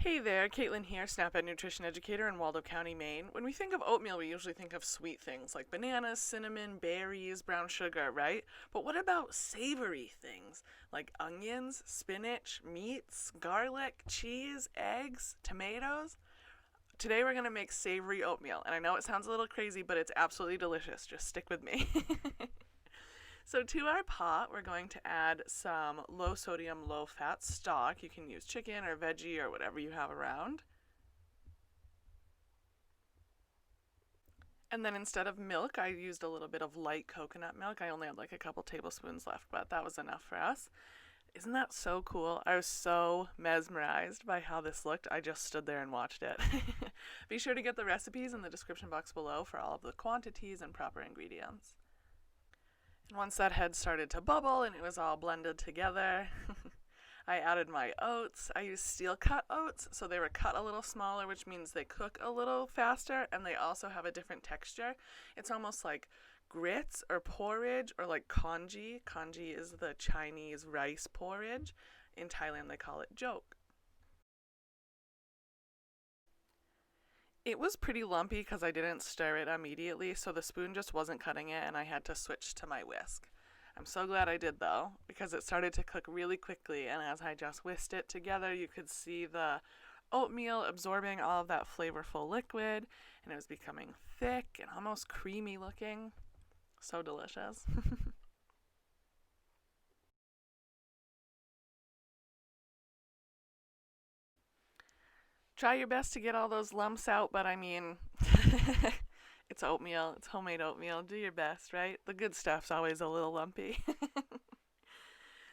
Hey there, Caitlin here, SNAP-Ed nutrition educator in Waldo County, Maine. When we think of oatmeal, we usually think of sweet things like bananas, cinnamon, berries, brown sugar, right? But what about savory things like onions, spinach, meats, garlic, cheese, eggs, tomatoes? Today we're going to make savory oatmeal, and I know it sounds a little crazy, but it's absolutely delicious. Just stick with me. So to our pot, we're going to add some low sodium, low fat stock. You can use chicken or veggie or whatever you have around. And then instead of milk, I used a little bit of light coconut milk. I only had like a couple tablespoons left, but that was enough for us. Isn't that so cool? I was so mesmerized by how this looked. I just stood there and watched it. Be sure to get the recipes in the description box below for all of the quantities and proper ingredients. And once that had started to bubble and it was all blended together, I added my oats. I used steel cut oats, so they were cut a little smaller, which means they cook a little faster, and they also have a different texture. It's almost like grits or porridge, or like congee. Congee is the Chinese rice porridge. In Thailand, they call it jok. It was pretty lumpy because I didn't stir it immediately, so the spoon just wasn't cutting it, and I had to switch to my whisk. I'm so glad I did though, because it started to cook really quickly, and as I just whisked it together, you could see the oatmeal absorbing all of that flavorful liquid, and it was becoming thick and almost creamy looking. So delicious. Try your best to get all those lumps out, but I mean, it's oatmeal, it's homemade oatmeal. Do your best, right? The good stuff's always a little lumpy.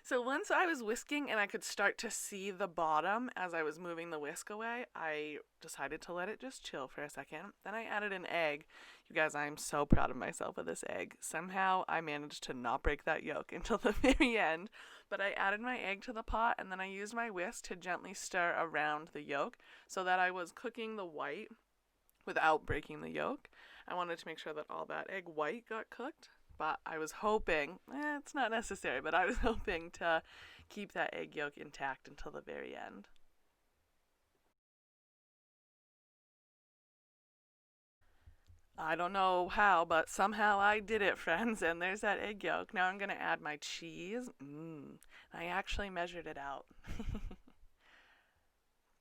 So once I was whisking and I could start to see the bottom as I was moving the whisk away, I decided to let it just chill for a second. Then I added an egg. You guys, I'm so proud of myself with this egg. Somehow I managed to not break that yolk until the very end. But I added my egg to the pot, and then I used my whisk to gently stir around the yolk so that I was cooking the white without breaking the yolk. I wanted to make sure that all that egg white got cooked. But I was hoping, it's not necessary, but I was hoping to keep that egg yolk intact until the very end. I don't know how, but somehow I did it, friends, and there's that egg yolk. Now I'm going to add my cheese. I actually measured it out.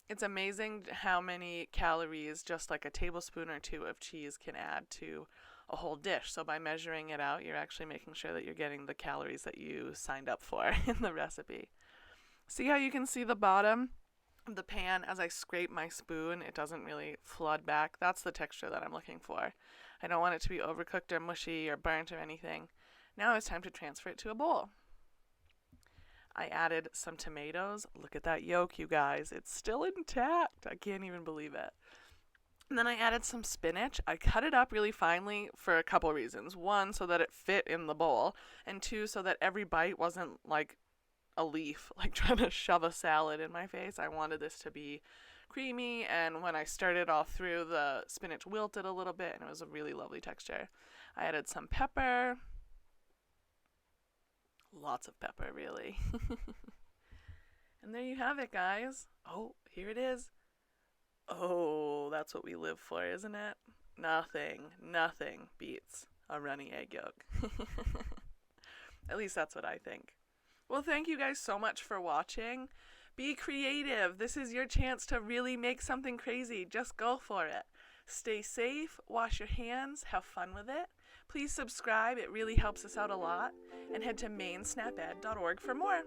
It's amazing how many calories just like a tablespoon or two of cheese can add to a whole dish. So by measuring it out, you're actually making sure that you're getting the calories that you signed up for in the recipe. See how you can see the bottom of the pan as I scrape my spoon? It doesn't really flood back. That's the texture that I'm looking for. I don't want it to be overcooked or mushy or burnt or anything. Now it's time to transfer it to a bowl. I added some tomatoes. Look at that yolk, you guys. It's still intact. I can't even believe it. And then I added some spinach. I cut it up really finely for a couple reasons. One, so that it fit in the bowl, and two, so that every bite wasn't like a leaf, like trying to shove a salad in my face. I wanted this to be creamy, and when I stirred it all through, the spinach wilted a little bit, and it was a really lovely texture. I added some pepper. Lots of pepper, really. And there you have it, guys. Oh, here it is. Oh, that's what we live for, isn't it? Nothing beats a runny egg yolk. At least that's what I think. Well, thank you guys so much for watching. Be creative. This is your chance to really make something crazy. Just go for it. Stay safe, wash your hands, have fun with it. Please subscribe, it really helps us out a lot. And head to mainsnaped.org for more.